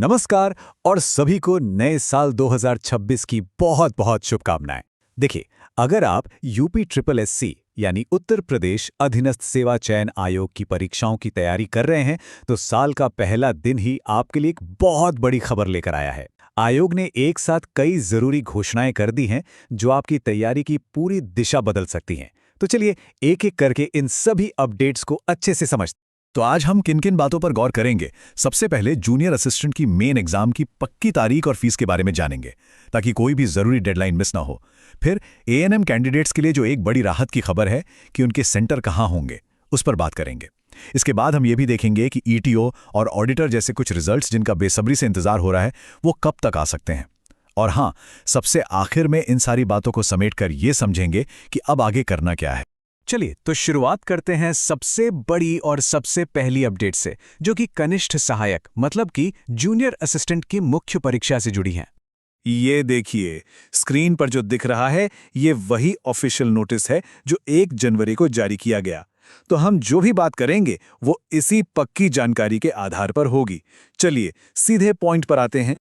नमस्कार और सभी को नए साल 2026 की बहुत बहुत शुभकामनाएं। देखिए, अगर आप यूपी ट्रिपल एससी यानी उत्तर प्रदेश अधीनस्थ सेवा चयन आयोग की परीक्षाओं की तैयारी कर रहे हैं, तो साल का पहला दिन ही आपके लिए एक बहुत बड़ी खबर लेकर आया है। आयोग ने एक साथ कई जरूरी घोषणाएं कर दी हैं, जो आपकी तैयारी की पूरी दिशा बदल सकती हैं। तो चलिए एक एक करके इन सभी अपडेट्स को अच्छे से समझते हैं। तो आज हम किन किन बातों पर गौर करेंगे। सबसे पहले जूनियर असिस्टेंट की मेन एग्जाम की पक्की तारीख और फीस के बारे में जानेंगे, ताकि कोई भी जरूरी डेडलाइन मिस ना हो। फिर एएनएम कैंडिडेट्स के लिए जो एक बड़ी राहत की खबर है कि उनके सेंटर कहाँ होंगे, उस पर बात करेंगे। इसके बाद हम ये भी देखेंगे कि ईटीओ और ऑडिटर जैसे कुछ रिजल्ट्स जिनका बेसब्री से इंतजार हो रहा है, वो कब तक आ सकते हैं। और हाँ, सबसे आखिर में इन सारी बातों को समेटकर ये समझेंगे कि अब आगे करना क्या है। चलिए तो शुरुआत करते हैं सबसे बड़ी और सबसे पहली अपडेट से, जो कि कनिष्ठ सहायक मतलब कि जूनियर असिस्टेंट की मुख्य परीक्षा से जुड़ी है। ये देखिए, स्क्रीन पर जो दिख रहा है ये वही ऑफिशियल नोटिस है जो 1 जनवरी को जारी किया गया। तो हम जो भी बात करेंगे वो इसी पक्की जानकारी के आधार पर होगी। चलिए सीधे पॉइंट पर आते हैं।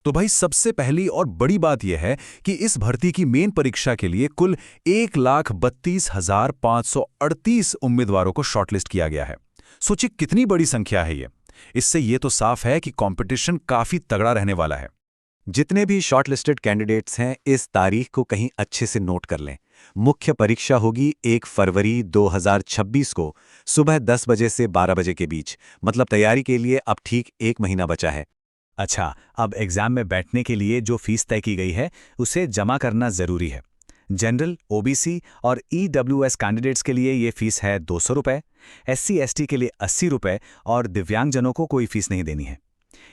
तो भाई, सबसे पहली और बड़ी बात यह है कि इस भर्ती की मेन परीक्षा के लिए कुल 1,32,538 उम्मीदवारों को शॉर्टलिस्ट किया गया है। सोचिए कितनी बड़ी संख्या है ये। इससे ये तो साफ है कि कंपटीशन काफी तगड़ा रहने वाला है। जितने भी शॉर्टलिस्टेड कैंडिडेट्स हैं, इस तारीख को कहीं अच्छे से नोट कर लें। मुख्य परीक्षा होगी 1 फरवरी 2026 को सुबह 10 बजे से 12 बजे के बीच। मतलब तैयारी के लिए अब ठीक 1 महीना बचा है। अच्छा, अब एग्जाम में बैठने के लिए जो फीस तय की गई है, उसे जमा करना जरूरी है। जनरल, ओबीसी और ईडब्ल्यूएस कैंडिडेट्स के लिए ये फीस है 200 रुपये, SC/ST के लिए 80 रुपये और दिव्यांगजनों को कोई फीस नहीं देनी है।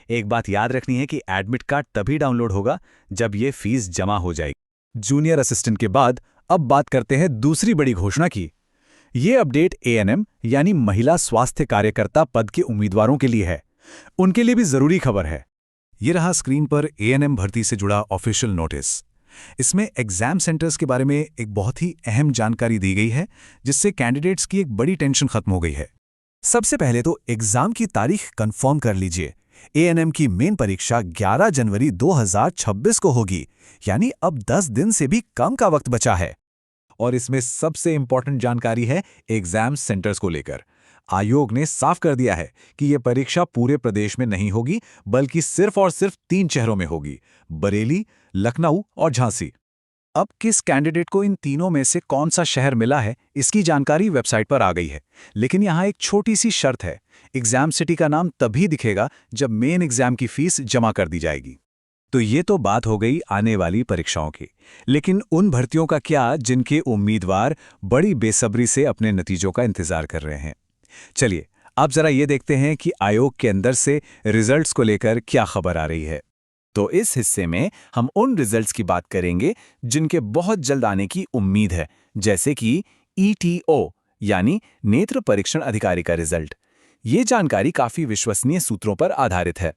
एक बात याद रखनी है कि एडमिट कार्ड तभी डाउनलोड होगा जब ये फीस जमा हो जाएगी। जूनियर असिस्टेंट के बाद अब बात करते हैं दूसरी बड़ी घोषणा की। ये अपडेट एएनएम यानी महिला स्वास्थ्य कार्यकर्ता पद के उम्मीदवारों के लिए है। उनके लिए भी जरूरी खबर है। ये रहा स्क्रीन पर एएनएम भर्ती से जुड़ा ऑफिशियल नोटिस। इसमें एग्जाम सेंटर्स के बारे में एक बहुत ही अहम जानकारी दी गई है, जिससे कैंडिडेट्स की एक बड़ी टेंशन खत्म हो गई है। सबसे पहले तो एग्जाम की तारीख कंफर्म कर लीजिए। एएनएम की मेन परीक्षा 11 जनवरी 2026 को होगी, यानी अब 10 दिन से भी कम का वक्त बचा है। और इसमें सबसे इंपॉर्टेंट जानकारी है एग्जाम सेंटर्स को लेकर। आयोग ने साफ कर दिया है कि यह परीक्षा पूरे प्रदेश में नहीं होगी, बल्कि सिर्फ और सिर्फ 3 शहरों में होगी: बरेली, लखनऊ और झांसी। अब किस कैंडिडेट को इन तीनों में से कौन सा शहर मिला है, इसकी जानकारी वेबसाइट पर आ गई है। लेकिन यहाँ एक छोटी सी शर्त है। एग्जाम सिटी का नाम तभी दिखेगा जब मेन एग्जाम की फीस जमा कर दी जाएगी। तो ये तो बात हो गई आने वाली परीक्षाओं की। लेकिन उन भर्तियों का क्या जिनके उम्मीदवार बड़ी बेसब्री से अपने नतीजों का इंतजार कर रहे हैं? चलिए अब जरा ये देखते हैं कि आयोग के अंदर से रिजल्ट्स को लेकर क्या खबर आ रही है। तो इस हिस्से में हम उन रिजल्ट्स की बात करेंगे जिनके बहुत जल्द आने की उम्मीद है, जैसे कि ईटीओ यानी नेत्र परीक्षण अधिकारी का रिजल्ट। ये जानकारी काफी विश्वसनीय सूत्रों पर आधारित है।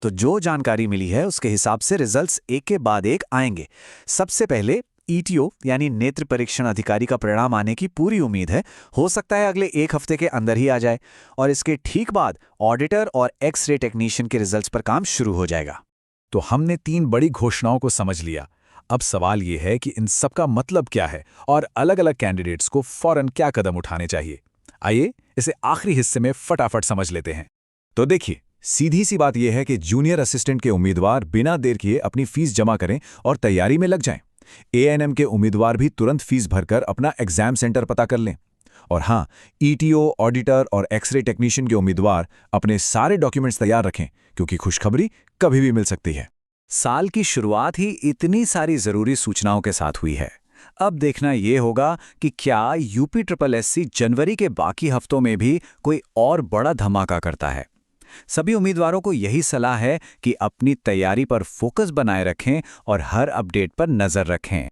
तो जो जानकारी मिली है उसके हिसाब से रिजल्ट्स एक के बाद एक आएंगे। सबसे पहले ईटीओ यानी नेत्र परीक्षण अधिकारी का परिणाम आने की पूरी उम्मीद है। हो सकता है अगले 1 हफ्ते के अंदर ही आ जाए। और इसके ठीक बाद ऑडिटर और एक्स-रे टेक्नीशियन के रिजल्ट्स पर काम शुरू हो जाएगा। तो हमने 3 बड़ी घोषणाओं को समझ लिया। अब सवाल ये है कि इन सब का मतलब क्या है और अलग अलग कैंडिडेट्स को फौरन क्या कदम उठाने चाहिए। आइए इसे आखिरी हिस्से में फटाफट समझ लेते हैं। तो देखिए, सीधी सी बात यह है कि जूनियर असिस्टेंट के उम्मीदवार बिना देर किए अपनी फीस जमा करें और तैयारी में लग जाएं। एएनएम के उम्मीदवार भी तुरंत फीस भरकर अपना एग्जाम सेंटर पता कर लें। और हाँ, ईटीओ, ऑडिटर और एक्स-रे टेक्नीशियन के उम्मीदवार अपने सारे डॉक्यूमेंट्स तैयार रखें, क्योंकि खुशखबरी कभी भी मिल सकती है। साल की शुरुआत ही इतनी सारी जरूरी सूचनाओं के साथ हुई है। अब देखना यह होगा कि क्या यूपी ट्रिपल एससी जनवरी के बाकी हफ्तों में भी कोई और बड़ा धमाका करता है। सभी उम्मीदवारों को यही सलाह है कि अपनी तैयारी पर फोकस बनाए रखें और हर अपडेट पर नजर रखें।